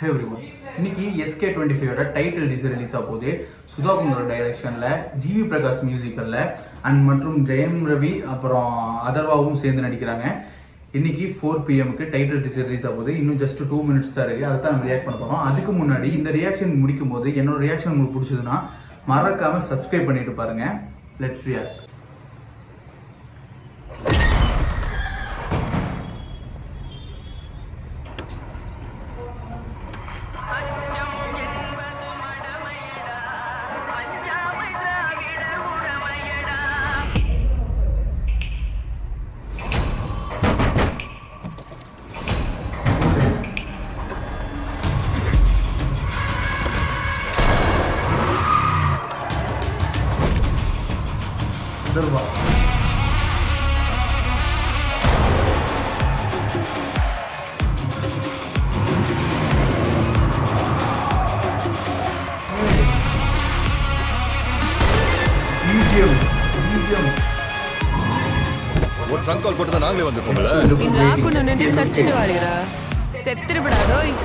ஹே everyone, இன்னைக்கு SK25 title teaser release ஆக போகுது. சுதா குங்கர் டைரக்ஷனில், ஜிவி பிரகாஷ் மியூசிக்கலில் அண்ட் மற்றும் ஜெயம் ரவி அப்புறம் அதர்வாவும் சேர்ந்து நடிக்கிறாங்க. இன்னைக்கு 4 PM டைட்டில் டீசர் ரிலீஸ் ஆக போகுது. இன்னும் ஜஸ்ட் 2 minutes தான் இருக்குது. அதை தான் நம்ம ரியாக்ட் பண்ண போகிறோம். அதுக்கு முன்னாடி இந்த ரியாக்ஷன் முடிக்கும் போது என்னோட ரியாக்ஷன் உங்களுக்கு பிடிச்சதுன்னா மறக்காமல் சப்ஸ்கிரைப் பண்ணிட்டு பாருங்கள். Let's react. Derva. ஒரு ட்ரங்க் கால் போட்டு நாங்களே வந்துருக்கோம்ல. இந்த ஆக்குன்னு நின்று சச்சிட்டு வாடுகிறா. செத்துருப்படாடோய்.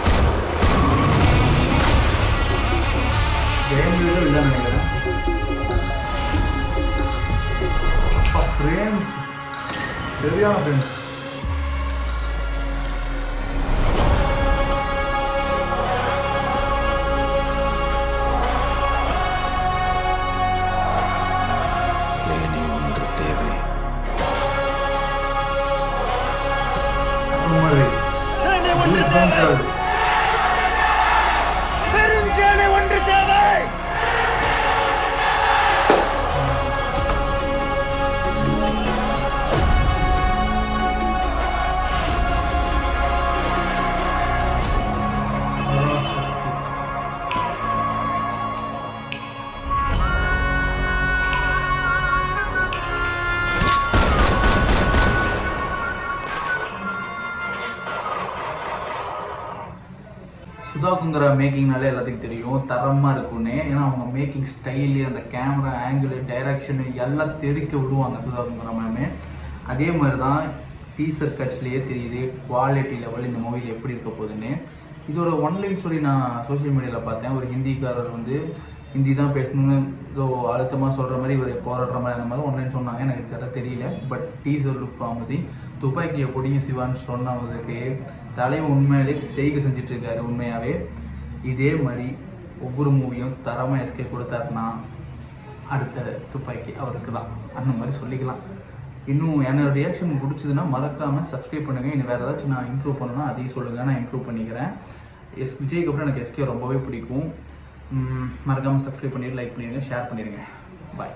ஃப்ரேம்ஸ் சரியான ஃப்ரேம்ஸ். சேனை ஒன்று தேவை. சேனை ஒன்று தேவை. பெருஞ்சேனை ஒன்று தேவை. சுதா குங்கரா மேக்கிங்னாலே எல்லாத்துக்கும் தெரியும், தரமாக இருக்கும்னு. ஏன்னா அவங்க மேக்கிங் ஸ்டைலு, அந்த கேமரா ஆங்கிள், டைரக்ஷனு எல்லாம் தெரிக்க விடுவாங்க சுதா குங்கரா மேமு. அதே மாதிரி தான் டீசர் கட்ஸ்லேயே தெரியுது குவாலிட்டி லெவல் இந்த மூவியில் எப்படி இருக்க போகுதுன்னு. இதோட ஒன்லைன் ஸ்டோரி நான் சோஷியல் மீடியாவில் பார்த்தேன். ஒரு ஹிந்திக்காரர் ஹிந்தி தான் பேசணும்னு ஏதோ அழுத்தமாக சொல்கிற மாதிரி இவர் போராடுற மாதிரி அந்த மாதிரி ஒன்லைன் சொன்னாங்க. எனக்கு எக்ஸாக்டாக தெரியல. But teaser look promising. துப்பாக்கியை பிடிங்க சிவான்னு சொன்னதுக்கு தலைவன் உண்மையிலே செய்கை செஞ்சிட்ருக்காரு. உண்மையாகவே இதே மாதிரி ஒவ்வொரு மூவியும் தரமாக எஸ்கே கொடுத்தாருன்னா அடுத்த துப்பாக்கி அவருக்கு தான், அந்த மாதிரி சொல்லிக்கலாம். இன்னும் என்னோட ரியாக்ஷன் பிடிச்சதுன்னா மறக்காமல் சப்ஸ்கிரைப் பண்ணுங்கள். இன்னும் வேறு ஏதாச்சும் நான் இம்ப்ரூவ் பண்ணணும்னா அதையும் சொல்லுங்கள், நான் இம்ப்ரூவ் பண்ணிக்கிறேன். விஜய்க்கு அப்புறம் எனக்கு எஸ்கே ரொம்பவே பிடிக்கும். மறக்காமல் சப்ஸ்கிரைப் பண்ணிவிட்டு லைக் பண்ணிடுங்க, ஷேர் பண்ணிடுங்க. பாய்.